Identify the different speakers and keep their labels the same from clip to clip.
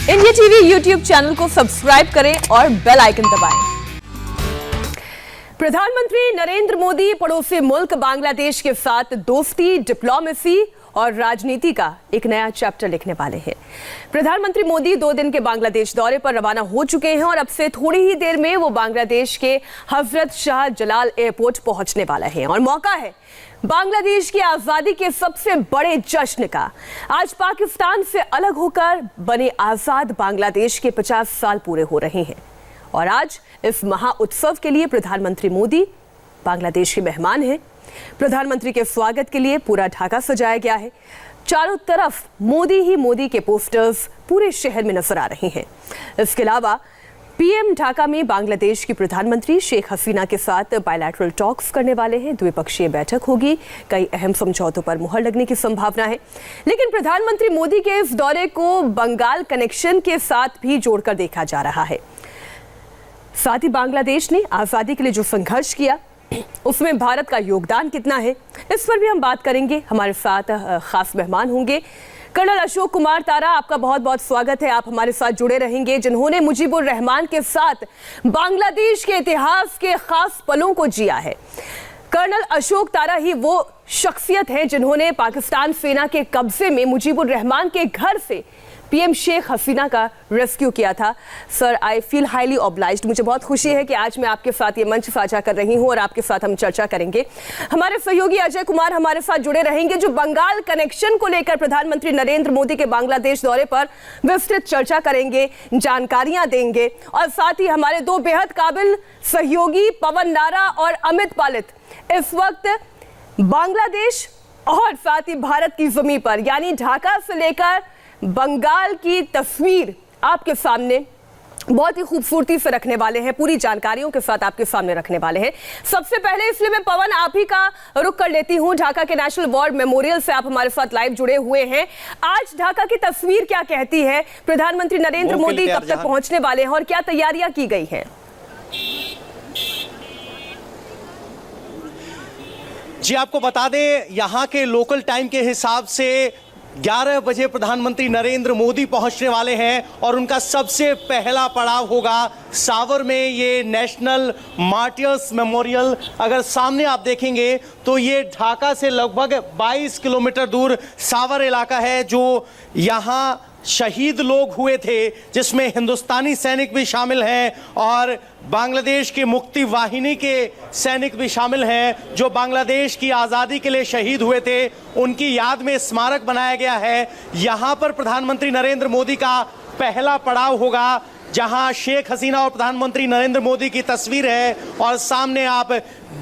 Speaker 1: India TV YouTube channel को subscribe करें और बेल आइकन दबाएं। प्रधानमंत्री नरेंद्र मोदी पड़ोसी मुल्क बांग्लादेश के साथ दोस्ती, डिप्लोमेसी और राजनीति का एक नया चैप्टर लिखने वाले हैं। प्रधानमंत्री मोदी 2 दिन के बांग्लादेश दौरे पर रवाना हो चुके हैं और अब से थोड़ी ही देर में वो बांग्लादेश के हजरत शाह जलाल एयरपोर्ट पहुंचने वाला है और मौका है बांग्लादेश की आजादी के सबसे बड़े जश्न का। आज पाकिस्तान से अलग होकर बने आजाद बांग्लादेश के 50 साल पूरे हो रहे हैं और आज इस महा उत्सव के लिए प्रधानमंत्री मोदी बांग्लादेश के मेहमान हैं। प्रधानमंत्री के स्वागत के लिए पूरा ढाका सजाया गया है। चारों तरफ मोदी ही मोदी के पोस्टर्स पूरे शहर में नजर आ रहे हैं। इसके अलावा पीएम ढाका में बांग्लादेश की प्रधानमंत्री शेख हसीना के साथ बायलैटरल टॉक्स करने वाले हैं। द्विपक्षीय बैठक होगी, कई अहम समझौतों पर मुहर लगने की संभावना है। लेकिन प्रधानमंत्री मोदी के इस दौरे को बंगाल कनेक्शन के साथ भी जोड़कर देखा जा रहा है। साथ ही बांग्लादेश ने आजादी के लिए जो संघर्ष किया उसमें भारत का योगदान कितना है, इस पर भी हम बात करेंगे। हमारे साथ खास मेहमान होंगे कर्नल अशोक कुमार तारा। आपका बहुत बहुत स्वागत है, आप हमारे साथ जुड़े रहेंगे। जिन्होंने मुजीबुर रहमान के साथ बांग्लादेश के इतिहास के खास पलों को जिया है। कर्नल अशोक तारा ही वो शख्सियत है जिन्होंने पाकिस्तान सेना के कब्जे में मुजीबुर रहमान के घर से पीएम शेख हसीना का रेस्क्यू किया था। Sir, I feel highly obliged. मुझे बहुत खुशी है कि आज मैं आपके साथ ये मंच साझा कर रही हूं और आपके साथ हम चर्चा करेंगे। हमारे सहयोगी अजय कुमार हमारे साथ जुड़े रहेंगे, जो बंगाल कनेक्शन को लेकर प्रधानमंत्री नरेंद्र मोदी के बांग्लादेश दौरे पर विस्तृत चर्चा करेंगे, जानकारियां देंगे। और साथ ही हमारे 2 बेहद काबिल सहयोगी पवन नारा और अमित पालित इस वक्त बांग्लादेश और साथ ही भारत की जमीन पर यानी ढाका से लेकर बंगाल की तस्वीर आपके सामने बहुत ही खूबसूरती से रखने वाले हैं, पूरी जानकारियों के साथ आपके सामने रखने वाले हैं। सबसे पहले इसलिए मैं पवन आप ही का रुख कर लेती हूं। ढाका के नेशनल वॉर मेमोरियल से आप हमारे साथ लाइव जुड़े हुए हैं। आज ढाका की तस्वीर क्या कहती है? प्रधानमंत्री नरेंद्र मोदी कब तक पहुंचने वाले हैं और क्या तैयारियां की गई हैं?
Speaker 2: जी, आपको बता दें यहाँ के लोकल टाइम के हिसाब से 11 बजे प्रधानमंत्री नरेंद्र मोदी पहुंचने वाले हैं और उनका सबसे पहला पड़ाव होगा सावर में। ये नेशनल मार्टियर्स मेमोरियल अगर सामने आप देखेंगे तो ये ढाका से लगभग 22 किलोमीटर दूर सावर इलाका है, जो यहाँ शहीद लोग हुए थे, जिसमें हिंदुस्तानी सैनिक भी शामिल हैं और बांग्लादेश की मुक्ति वाहिनी के सैनिक भी शामिल हैं, जो बांग्लादेश की आज़ादी के लिए शहीद हुए थे। उनकी याद में स्मारक बनाया गया है। यहाँ पर प्रधानमंत्री नरेंद्र मोदी का पहला पड़ाव होगा, जहाँ शेख हसीना और प्रधानमंत्री नरेंद्र मोदी की तस्वीर है और सामने आप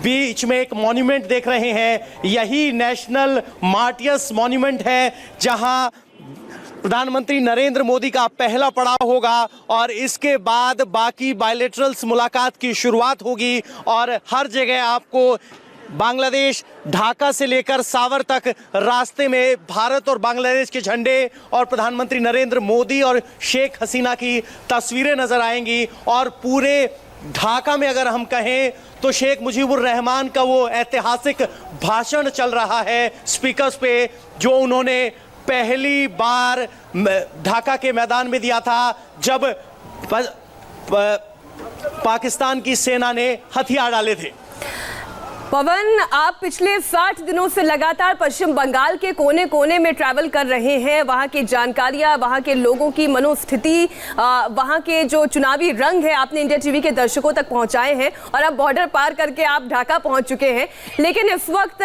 Speaker 2: बीच में एक मॉन्यूमेंट देख रहे हैं। यही नेशनल मार्टियर्स मॉन्यूमेंट है, जहाँ प्रधानमंत्री नरेंद्र मोदी का पहला पड़ाव होगा और इसके बाद बाकी बायलैटरल्स मुलाकात की शुरुआत होगी और हर जगह आपको बांग्लादेश ढाका से लेकर सावर तक रास्ते में भारत और बांग्लादेश के झंडे और प्रधानमंत्री नरेंद्र मोदी और शेख हसीना की तस्वीरें नजर आएंगी। और पूरे ढाका में अगर हम कहें तो शेख मुजीबुर रहमान का वो ऐतिहासिक भाषण चल रहा है स्पीकर्स पे, जो उन्होंने पहली बार ढाका के मैदान में दिया था जब पाकिस्तान की सेना ने हथियार डाले थे।
Speaker 1: पवन, आप पिछले 60 दिनों से लगातार पश्चिम बंगाल के कोने कोने में ट्रैवल कर रहे हैं। वहां की जानकारियां, वहां के लोगों की मनोस्थिति, वहां के जो चुनावी रंग है आपने इंडिया टीवी के दर्शकों तक पहुंचाए हैं और अब बॉर्डर पार करके आप ढाका पहुंच चुके हैं। लेकिन इस वक्त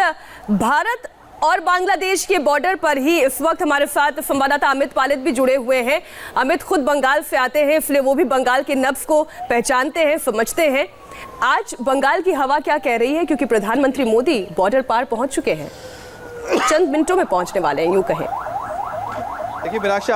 Speaker 1: भारत और बांग्लादेश के बॉर्डर पर ही इस वक्त हमारे साथ संवाददाता अमित पालित भी जुड़े हुए हैं। अमित खुद बंगाल से आते हैं, इसलिए वो भी बंगाल के नब्ज को पहचानते हैं, समझते हैं। आज बंगाल की हवा क्या कह रही है, क्योंकि प्रधानमंत्री मोदी बॉर्डर पार पहुंच चुके हैं, चंद मिनटों में पहुंचने वाले हैं यूं कहें।
Speaker 3: देखिए मीनाक्षी,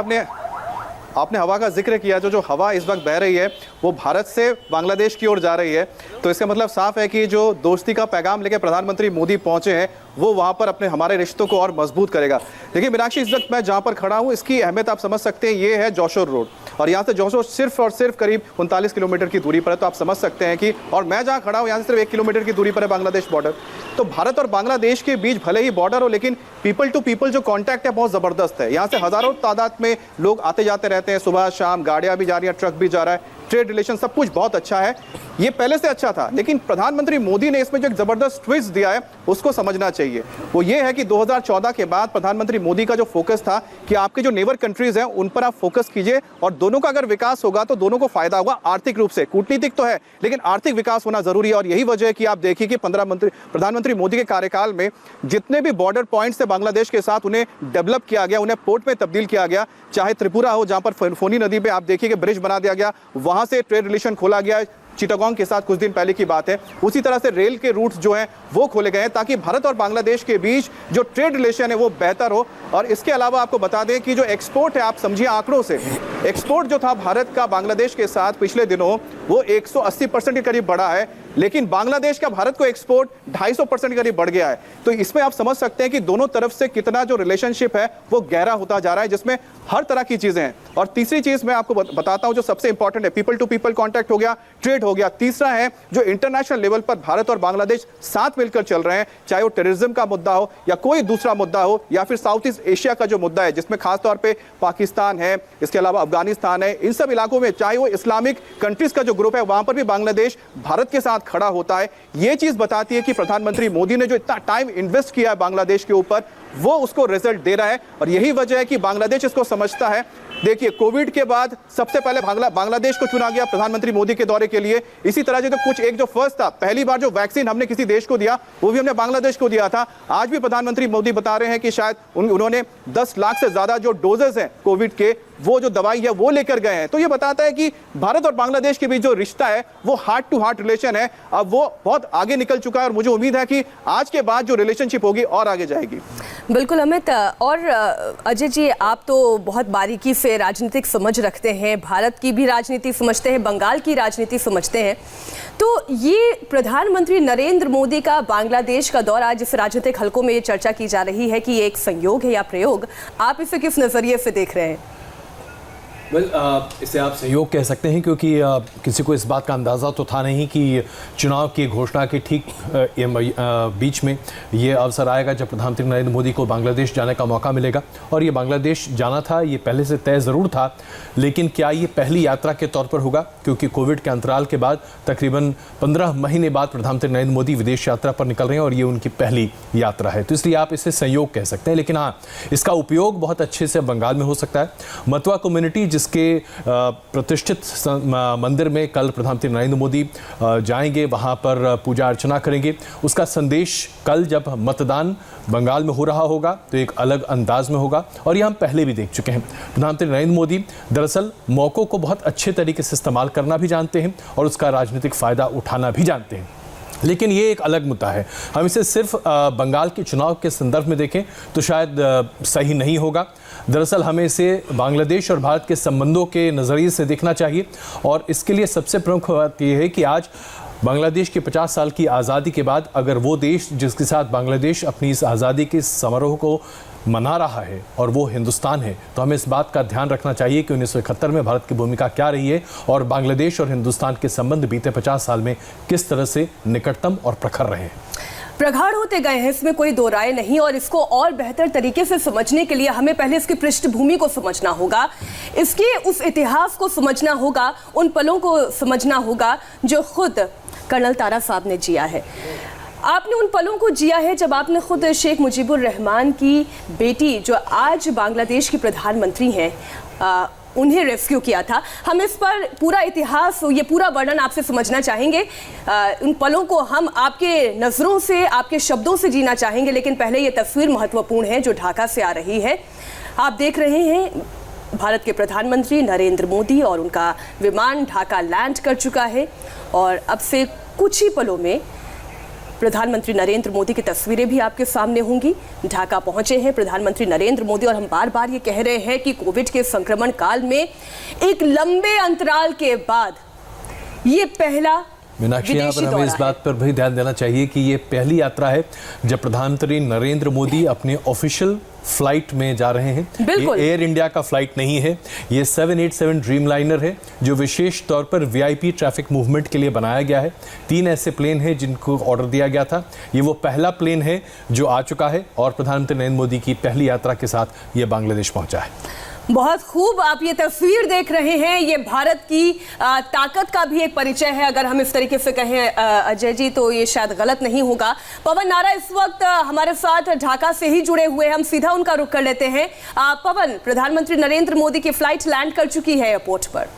Speaker 3: आपने हवा का जिक्र किया। जो हवा इस वक्त बह रही है वो भारत से बांग्लादेश की ओर जा रही है, तो इसका मतलब साफ है कि जो दोस्ती का पैगाम लेकर प्रधानमंत्री मोदी पहुंचे हैं वो वहां पर अपने हमारे रिश्तों को और मजबूत करेगा। देखिए मीनाक्षी, इस वक्त मैं जहां पर खड़ा हूं इसकी अहमियत आप समझ सकते हैं। ये है जोशोर रोड और यहाँ से जोशो सिर्फ और सिर्फ करीब 39 किलोमीटर की दूरी पर है। तो आप समझ सकते हैं कि, और मैं जहाँ खड़ा हूँ यहाँ से सिर्फ 1 किलोमीटर की दूरी पर है बांग्लादेश बॉर्डर। तो भारत और बांग्लादेश के बीच भले ही बॉर्डर हो, लेकिन पीपल टू पीपल जो कॉन्टैक्ट है बहुत ज़बरदस्त है। यहाँ से हज़ारों तादाद में लोग आते जाते रहते हैं, सुबह शाम गाड़ियाँ भी जा रही हैं, ट्रक भी जा रहा है, ट्रेड रिलेशन सब कुछ बहुत अच्छा है। ये पहले से अच्छा था, लेकिन प्रधानमंत्री मोदी ने इसमें जो एक जबरदस्त ट्विस्ट दिया है उसको समझना चाहिए। वो ये है कि 2014 के बाद प्रधानमंत्री मोदी का जो फोकस था कि आपके जो नेबर कंट्रीज हैं उन पर आप फोकस कीजिए, और दोनों का अगर विकास होगा तो दोनों को फायदा होगा आर्थिक रूप से। कूटनीतिक तो है, लेकिन आर्थिक विकास होना जरूरी है। और यही वजह है कि आप देखिए कि प्रधानमंत्री मोदी के कार्यकाल में जितने भी बॉर्डर पॉइंट्स थे बांग्लादेश के साथ, उन्हें डेवलप किया गया, उन्हें पोर्ट में तब्दील किया गया। चाहे त्रिपुरा हो, जहां पर फोनी नदी पे आप देखिए कि ब्रिज बना दिया गया, वहां से ट्रेड रिलेशन खोला गया। चिटागोंग के साथ कुछ दिन पहले की बात है। उसी तरह से रेल के रूट्स जो हैं वो खोले गए हैं ताकि भारत और बांग्लादेश के बीच जो ट्रेड रिलेशन है वो बेहतर हो। और इसके अलावा आपको बता दें कि जो एक्सपोर्ट है, आप समझिए आंकड़ों से, एक्सपोर्ट जो था भारत का बांग्लादेश के साथ पिछले दिनों वो 180% के करीब बढ़ा है, लेकिन बांग्लादेश का भारत को एक्सपोर्ट 250% के करीब बढ़ गया है। तो इसमें आप समझ सकते हैं कि दोनों तरफ से कितना जो रिलेशनशिप है वो गहरा होता जा रहा है, जिसमें हर तरह की चीजें हैं। और तीसरी चीज मैं आपको बताता हूं जो सबसे इंपॉर्टेंट है, पीपल टू पीपल कॉन्टैक्ट हो गया, ट्रेड हो गया। तीसरा है जो इंटरनेशनल लेवल पर भारत और बांग्लादेश साथ मिलकर चल रहे हैं, चाहे वो टेररिज्म का मुद्दा हो या कोई दूसरा मुद्दा हो, या फिर साउथ ईस्ट एशिया का जो मुद्दा है जिसमें खासतौर पर पाकिस्तान है, इसके अलावा अफगानिस्तान है, इन सब इलाकों में चाहे वो इस्लामिक कंट्रीज का जो ग्रुप है वहां पर भी बांग्लादेश भारत के साथ खड़ा होता है। ये चीज बताती है कि प्रधानमंत्री मोदी ने जो इतना टाइम इन्वेस्ट किया है बांग्लादेश के ऊपर, वो उसको रिजल्ट दे रहा है। और यही वजह है कि बांग्लादेश इसको समझता है। देखिए, कोविड के बाद सबसे पहले बांग्लादेश को चुना गया प्रधानमंत्री मोदी के दौरे के लिए। इसी तरह से तो कुछ एक जो फर्स्ट था, पहली बार जो वैक्सीन हमने किसी देश को दिया वो भी हमने बांग्लादेश को दिया था। आज भी प्रधानमंत्री मोदी बता रहे हैं कि शायद उन्होंने 10 लाख से ज्यादा जो डोजेस हैं कोविड के, वो जो दवाई है वो लेकर गए हैं। तो ये बताता है कि भारत और बांग्लादेश के बीच जो रिश्ता है वो हार्ट टू हार्ट रिलेशन है, अब वो बहुत आगे निकल चुका है। और मुझे उम्मीद है कि आज के बाद जो रिलेशनशिप होगी और आगे जाएगी।
Speaker 1: बिल्कुल अमित। और अजय जी, आप तो बहुत बारीकी से राजनीतिक समझ रखते हैं, भारत की भी राजनीति समझते हैं, बंगाल की राजनीति समझते हैं। तो ये प्रधानमंत्री नरेंद्र मोदी का बांग्लादेश का दौरा, जिस राजनीतिक हलकों में ये चर्चा की जा रही है कि ये एक संयोग है या प्रयोग, आप इसे किस नजरिए से देख रहे हैं?
Speaker 4: इसे आप सहयोग कह सकते हैं, क्योंकि किसी को इस बात का अंदाज़ा तो था नहीं कि चुनाव की घोषणा के ठीक बीच में ये अवसर आएगा जब प्रधानमंत्री नरेंद्र मोदी को बांग्लादेश जाने का मौका मिलेगा। और ये बांग्लादेश जाना था, ये पहले से तय ज़रूर था, लेकिन क्या ये पहली यात्रा के तौर पर होगा? क्योंकि कोविड के अंतराल के बाद तकरीबन 15 महीने बाद प्रधानमंत्री नरेंद्र मोदी विदेश यात्रा पर निकल रहे हैं और ये उनकी पहली यात्रा है। तो इसलिए आप इसे संयोग कह सकते हैं। लेकिन हाँ, इसका उपयोग बहुत अच्छे से बंगाल में हो सकता है। मतवा कम्युनिटी जिसके प्रतिष्ठित मंदिर में कल प्रधानमंत्री नरेंद्र मोदी जाएंगे, वहां पर पूजा अर्चना करेंगे, उसका संदेश कल जब मतदान बंगाल में हो रहा होगा तो एक अलग अंदाज में होगा। और ये हम पहले भी देख चुके हैं। प्रधानमंत्री नरेंद्र मोदी दरअसल मौकों को बहुत अच्छे तरीके से इस्तेमाल करना भी जानते हैं और उसका राजनीतिक फ़ायदा उठाना भी जानते हैं। लेकिन ये एक अलग मुद्दा है। हम इसे सिर्फ बंगाल के चुनाव के संदर्भ में देखें तो शायद सही नहीं होगा। दरअसल हमें इसे बांग्लादेश और भारत के संबंधों के नज़रिए से देखना चाहिए। और इसके लिए सबसे प्रमुख बात यह है कि आज बांग्लादेश के 50 साल की आज़ादी के बाद अगर वो देश जिसके साथ बांग्लादेश अपनी इस आज़ादी के समारोह को मना रहा है और वो हिंदुस्तान है, तो हमें इस बात का ध्यान रखना चाहिए कि 1971 में भारत की भूमिका क्या रही है और बांग्लादेश और हिंदुस्तान के संबंध बीते 50 साल में किस तरह से निकटतम और प्रखर रहे हैं।
Speaker 1: प्रगाढ़ होते गए हैं, इसमें कोई दो राय नहीं। और इसको और बेहतर तरीके से समझने के लिए हमें पहले इसकी पृष्ठभूमि को समझना होगा, इसके उस इतिहास को समझना होगा, उन पलों को समझना होगा जो खुद कर्नल तारा साहब ने जिया है। आपने उन पलों को जिया है जब आपने खुद शेख मुजीबुर रहमान की बेटी, जो आज बांग्लादेश की प्रधानमंत्री हैं, उन्हें रेस्क्यू किया था। हम इस पर पूरा इतिहास, ये पूरा वर्णन आपसे समझना चाहेंगे। उन पलों को हम आपके नज़रों से, आपके शब्दों से जीना चाहेंगे। लेकिन पहले ये तस्वीर महत्वपूर्ण है जो ढाका से आ रही है। आप देख रहे हैं भारत के प्रधानमंत्री नरेंद्र मोदी और उनका विमान ढाका लैंड कर चुका है और अब से कुछ ही पलों में प्रधानमंत्री नरेंद्र मोदी की तस्वीरें भी आपके सामने होंगी। ढाका पहुंचे हैं प्रधानमंत्री नरेंद्र मोदी और हम बार बार ये कह रहे हैं कि कोविड के संक्रमण काल में एक लंबे अंतराल के बाद ये पहला
Speaker 4: मीनाक्षी, यहाँ पर
Speaker 1: विदेशी
Speaker 4: हमें इस
Speaker 1: दौरा
Speaker 4: बात पर भी ध्यान देना चाहिए कि ये पहली यात्रा है जब प्रधानमंत्री नरेंद्र मोदी अपने ऑफिशियल फ्लाइट में जा रहे हैं।
Speaker 1: बिल्कुल।
Speaker 4: ये एयर इंडिया का फ्लाइट नहीं है, ये 787 ड्रीमलाइनर है जो विशेष तौर पर वीआईपी ट्रैफिक मूवमेंट के लिए बनाया गया है। 3 ऐसे प्लेन हैं जिनको ऑर्डर दिया गया था। ये वो पहला प्लेन है जो आ चुका है और प्रधानमंत्री नरेंद्र मोदी की पहली यात्रा के साथ ये बांग्लादेश पहुंचा है।
Speaker 1: बहुत खूब आप ये तस्वीर देख रहे हैं। ये भारत की ताकत का भी एक परिचय है, अगर हम इस तरीके से कहें अजय जी, तो ये शायद गलत नहीं होगा। पवन नारा इस वक्त हमारे साथ ढाका से ही जुड़े हुए हैं, हम सीधा उनका रुख कर लेते हैं। पवन, प्रधानमंत्री नरेंद्र मोदी की फ्लाइट लैंड कर चुकी है एयरपोर्ट पर।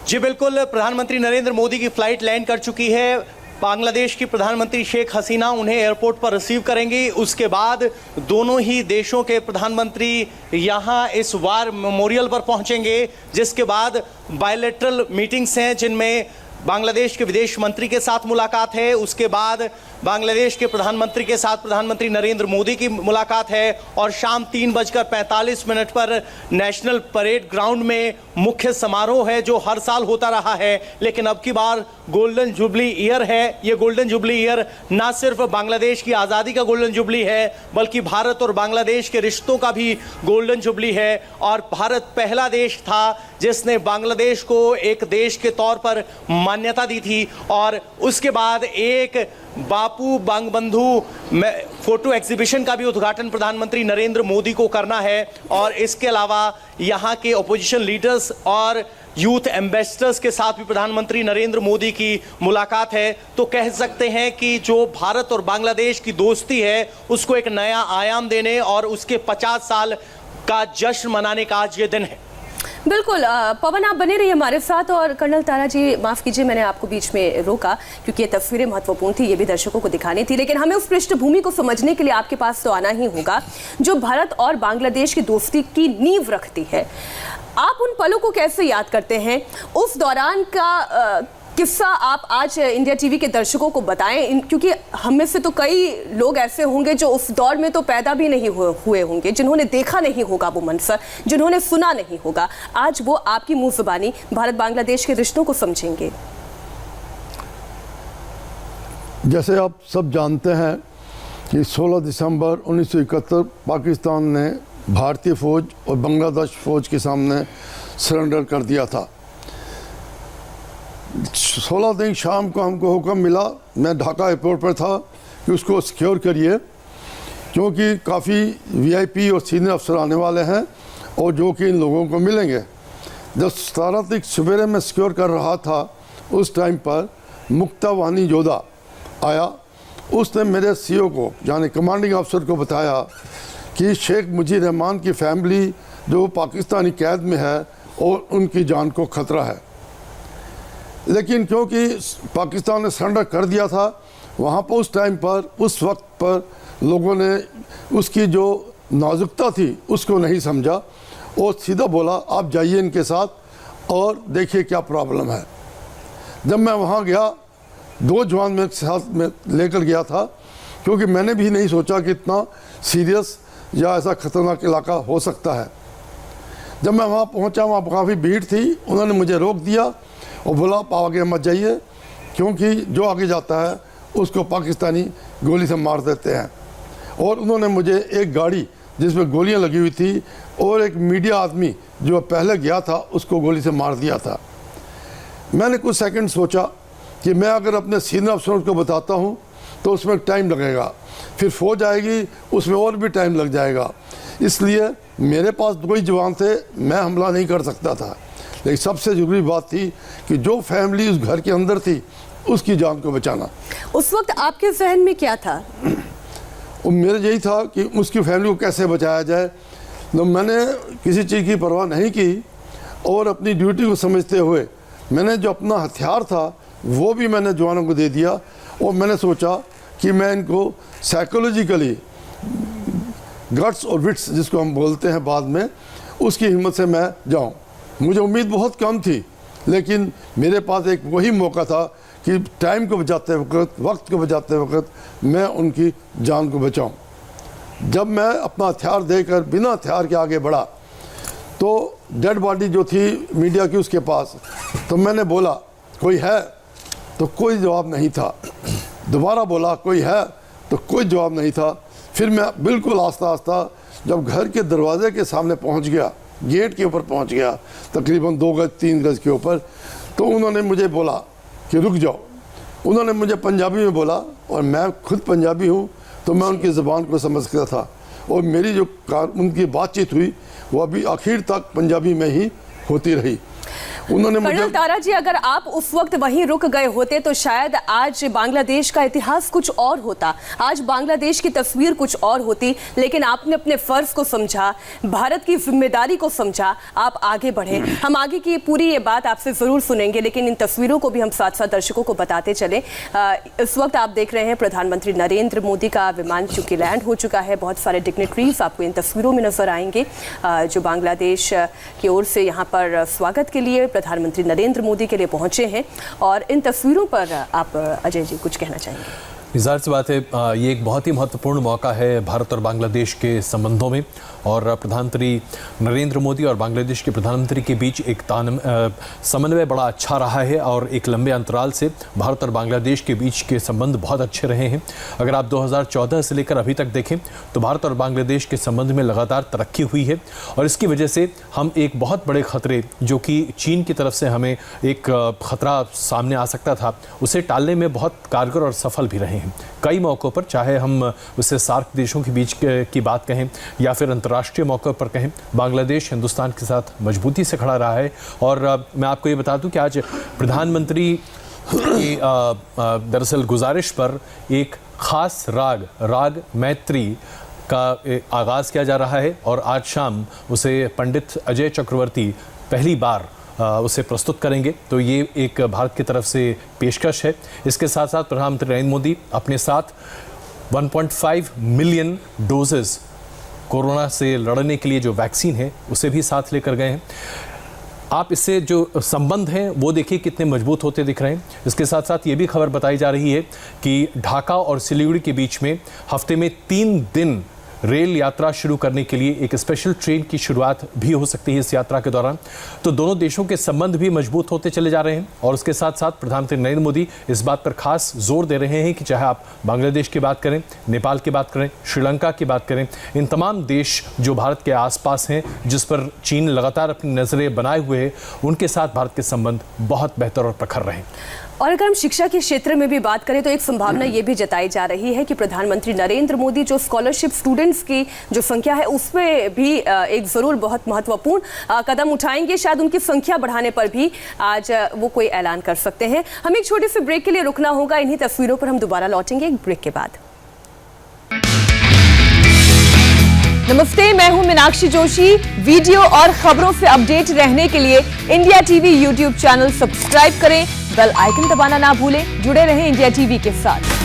Speaker 2: जी बिल्कुल, प्रधानमंत्री नरेंद्र मोदी की फ्लाइट लैंड कर चुकी है। बांग्लादेश की प्रधानमंत्री शेख हसीना उन्हें एयरपोर्ट पर रिसीव करेंगी। उसके बाद दोनों ही देशों के प्रधानमंत्री यहां इस वार मेमोरियल पर पहुंचेंगे, जिसके बाद बायलैटरल मीटिंग्स हैं जिनमें बांग्लादेश के विदेश मंत्री के साथ मुलाकात है। उसके बाद बांग्लादेश के प्रधानमंत्री के साथ प्रधानमंत्री नरेंद्र मोदी की मुलाकात है और शाम 3:45 पर नेशनल परेड ग्राउंड में मुख्य समारोह है जो हर साल होता रहा है, लेकिन अब की बार गोल्डन जुबली ईयर है। ये गोल्डन जुबली ईयर ना सिर्फ बांग्लादेश की आज़ादी का गोल्डन जुबली है, बल्कि भारत और बांग्लादेश के रिश्तों का भी गोल्डन जुबली है। और भारत पहला देश था जिसने बांग्लादेश को एक देश के तौर पर मान्यता दी थी। और उसके बाद एक बापू बंगबंधु फोटो एग्जीबिशन का भी उद्घाटन प्रधानमंत्री नरेंद्र मोदी को करना है। और इसके अलावा यहाँ के ओपोजिशन लीडर्स और यूथ एम्बेसडर्स के साथ भी प्रधानमंत्री नरेंद्र मोदी की मुलाकात है। तो कह सकते हैं कि जो भारत और बांग्लादेश की दोस्ती है उसको एक नया आयाम देने और उसके 50 साल का जश्न मनाने का आज ये दिन है।
Speaker 1: बिल्कुल पवन, आप बने रहिए हमारे साथ। और कर्नल तारा जी, माफ कीजिए मैंने आपको बीच में रोका क्योंकि ये तस्वीरें महत्वपूर्ण थी, ये भी दर्शकों को दिखानी थी, लेकिन हमें उस पृष्ठभूमि को समझने के लिए आपके पास तो आना ही होगा जो भारत और बांग्लादेश की दोस्ती की नींव रखती है। आप उन पलों को कैसे याद करते हैं? उस दौरान का किस्सा आप आज इंडिया टीवी के दर्शकों को बताएं, क्योंकि हम में से तो कई लोग ऐसे होंगे जो उस दौर में तो पैदा भी नहीं हुए होंगे, जिन्होंने देखा नहीं होगा वो मंजर, जिन्होंने सुना नहीं होगा। आज वो आपकी मुंह ज़बानी भारत बांग्लादेश के रिश्तों को समझेंगे।
Speaker 5: जैसे आप सब जानते हैं कि 16 दिसंबर 1971 पाकिस्तान ने भारतीय फ़ौज और बांग्लादेश फ़ौज के सामने सरेंडर कर दिया था। 16 दिन शाम को हमको हुक्म मिला, मैं ढाका एयरपोर्ट पर था, कि उसको सिक्योर करिए क्योंकि काफ़ी वीआईपी और सीनियर अफसर आने वाले हैं और जो कि इन लोगों को मिलेंगे। जब 17 तक सवेरे में सिक्योर कर रहा था उस टाइम पर मुक्ता वानी जोधा आया। उसने मेरे सीओ को यानी कमांडिंग अफसर को बताया कि शेख मुजीब रहमान की फैमिली जो पाकिस्तानी कैद में है और उनकी जान को ख़तरा है। लेकिन क्योंकि पाकिस्तान ने सरेंडर कर दिया था, वहाँ पर उस टाइम पर उस वक्त पर लोगों ने उसकी जो नाजुकता थी उसको नहीं समझा और सीधा बोला आप जाइए इनके साथ और देखिए क्या प्रॉब्लम है। जब मैं वहाँ गया, 2 जवान मेरे साथ में लेकर गया था क्योंकि मैंने भी नहीं सोचा कि इतना सीरियस या ऐसा ख़तरनाक इलाका हो सकता है। जब मैं वहाँ पहुँचा, वहाँ काफ़ी भीड़ थी, उन्होंने मुझे रोक दिया और बोला आप आगे मत जाइए क्योंकि जो आगे जाता है उसको पाकिस्तानी गोली से मार देते हैं। और उन्होंने मुझे एक गाड़ी जिसमें गोलियां लगी हुई थी और एक मीडिया आदमी जो पहले गया था उसको गोली से मार दिया था। मैंने कुछ सेकंड सोचा कि मैं अगर अपने सीनियर अफसरों को बताता हूँ तो उसमें टाइम लगेगा, फिर फौज आएगी उसमें और भी टाइम लग जाएगा, इसलिए मेरे पास 2 ही जवान थे, मैं हमला नहीं कर सकता था। लेकिन सबसे ज़रूरी बात थी कि जो फैमिली उस घर के अंदर थी उसकी जान को बचाना।
Speaker 1: उस वक्त आपके जहन में क्या था?
Speaker 5: और मेरे यही था कि उसकी फैमिली को कैसे बचाया जाए। तो मैंने किसी चीज़ की परवाह नहीं की और अपनी ड्यूटी को समझते हुए मैंने जो अपना हथियार था वो भी मैंने जवानों को दे दिया और मैंने सोचा कि मैं इनको साइकोलॉजिकली गट्स और विट्स जिसको हम बोलते हैं बाद में, उसकी हिम्मत से मैं जाऊं। मुझे उम्मीद बहुत कम थी लेकिन मेरे पास एक वही मौका था कि टाइम को बचाते वक्त, वक्त को बचाते वक्त मैं उनकी जान को बचाऊं। जब मैं अपना हथियार देकर बिना हथियार के आगे बढ़ा तो डेड बॉडी जो थी मीडिया की उसके पास, तो मैंने बोला कोई है, तो कोई जवाब नहीं था। दोबारा बोला कोई है, तो कोई जवाब नहीं था। फिर मैं बिल्कुल आस्ता आस्ता जब घर के दरवाजे के सामने पहुंच गया, गेट के ऊपर पहुंच गया, तकरीबन 2 गज 3 गज के ऊपर, तो उन्होंने मुझे बोला कि रुक जाओ। उन्होंने मुझे पंजाबी में बोला और मैं खुद पंजाबी हूँ, तो मैं उनकी ज़बान को समझता था और मेरी जो उनकी बातचीत हुई वो अभी आखिर तक पंजाबी में ही होती रही। उन्होंने मुझे
Speaker 1: कर्नल तारा जी, अगर आप उस वक्त वहीं रुक गए होते तो शायद आज बांग्लादेश का इतिहास कुछ और होता, आज बांग्लादेश की तस्वीर कुछ और होती। लेकिन आपने अपने फर्ज को समझा, भारत की जिम्मेदारी को समझा, आप आगे बढ़े। हम आगे की पूरी ये बात आपसे जरूर सुनेंगे, लेकिन इन तस्वीरों को भी हम साथ साथ दर्शकों को बताते चले। इस वक्त आप देख रहे हैं प्रधानमंत्री नरेंद्र मोदी का विमान चूंकि लैंड हो चुका है। बहुत सारे डिग्नेटरीज आपको इन तस्वीरों में नजर आएंगे जो बांग्लादेश की ओर से यहाँ पर स्वागत के लिए प्रधानमंत्री नरेंद्र मोदी के लिए पहुंचे हैं। और इन तस्वीरों पर आप अजय जी कुछ कहना चाहेंगे?
Speaker 4: ज़ाहिर सी बात है, ये एक बहुत ही महत्वपूर्ण मौका है भारत और बांग्लादेश के संबंधों में, और प्रधानमंत्री नरेंद्र मोदी और बांग्लादेश के प्रधानमंत्री के बीच एक समन्वय बड़ा अच्छा रहा है और एक लंबे अंतराल से भारत और बांग्लादेश के बीच के संबंध बहुत अच्छे रहे हैं। अगर आप 2014 से लेकर अभी तक देखें तो भारत और बांग्लादेश के संबंध में लगातार तरक्की हुई है, और इसकी वजह से हम एक बहुत बड़े खतरे जो कि चीन की तरफ से हमें एक खतरा सामने आ सकता था, उसे टालने में बहुत कारगर और सफल भी रहे हैं कई मौक़ों पर। चाहे हम उससे सार्क देशों के बीच की बात कहें या फिर अंतर्राष्ट्रीय मौक़ों पर कहें, बांग्लादेश हिंदुस्तान के साथ मजबूती से खड़ा रहा है। और मैं आपको ये बता दूं कि आज प्रधानमंत्री की दरअसल गुजारिश पर एक ख़ास राग मैत्री का आगाज़ किया जा रहा है, और आज शाम उसे पंडित अजय चक्रवर्ती पहली बार उसे प्रस्तुत करेंगे। तो ये एक भारत की तरफ से पेशकश है। इसके साथ साथ प्रधानमंत्री नरेंद्र मोदी अपने साथ 1.5 मिलियन डोजेस कोरोना से लड़ने के लिए जो वैक्सीन है उसे भी साथ लेकर गए हैं। आप इससे जो संबंध हैं वो देखिए कितने मजबूत होते दिख रहे हैं। इसके साथ साथ ये भी खबर बताई जा रही है कि ढाका और सिलीगुड़ी के बीच में हफ्ते में 3 दिन रेल यात्रा शुरू करने के लिए एक स्पेशल ट्रेन की शुरुआत भी हो सकती है इस यात्रा के दौरान। तो दोनों देशों के संबंध भी मजबूत होते चले जा रहे हैं, और उसके साथ साथ प्रधानमंत्री नरेंद्र मोदी इस बात पर खास जोर दे रहे हैं कि चाहे आप बांग्लादेश की बात करें, नेपाल की बात करें, श्रीलंका की बात करें, इन तमाम देश जो भारत के आसपास हैं, जिस पर चीन लगातार अपनी नज़रें बनाए हुए है, उनके साथ भारत के संबंध बहुत बेहतर और प्रखर रहें।
Speaker 1: और अगर हम शिक्षा के क्षेत्र में भी बात करें तो एक संभावना ये भी जताई जा रही है कि प्रधानमंत्री नरेंद्र मोदी जो स्कॉलरशिप स्टूडेंट्स की जो संख्या है उसमें भी एक ज़रूर बहुत महत्वपूर्ण कदम उठाएंगे। शायद उनकी संख्या बढ़ाने पर भी आज वो कोई ऐलान कर सकते हैं। हमें एक छोटे से ब्रेक के लिए रुकना होगा। इन्हीं तस्वीरों पर हम दोबारा लौटेंगे एक ब्रेक के बाद। नमस्ते, मैं हूं मीनाक्षी जोशी। वीडियो और खबरों से अपडेट रहने के लिए India TV YouTube channel subscribe करें, बेल आइकन दबाना ना भूलें। जुड़े रहें इंडिया टीवी के साथ।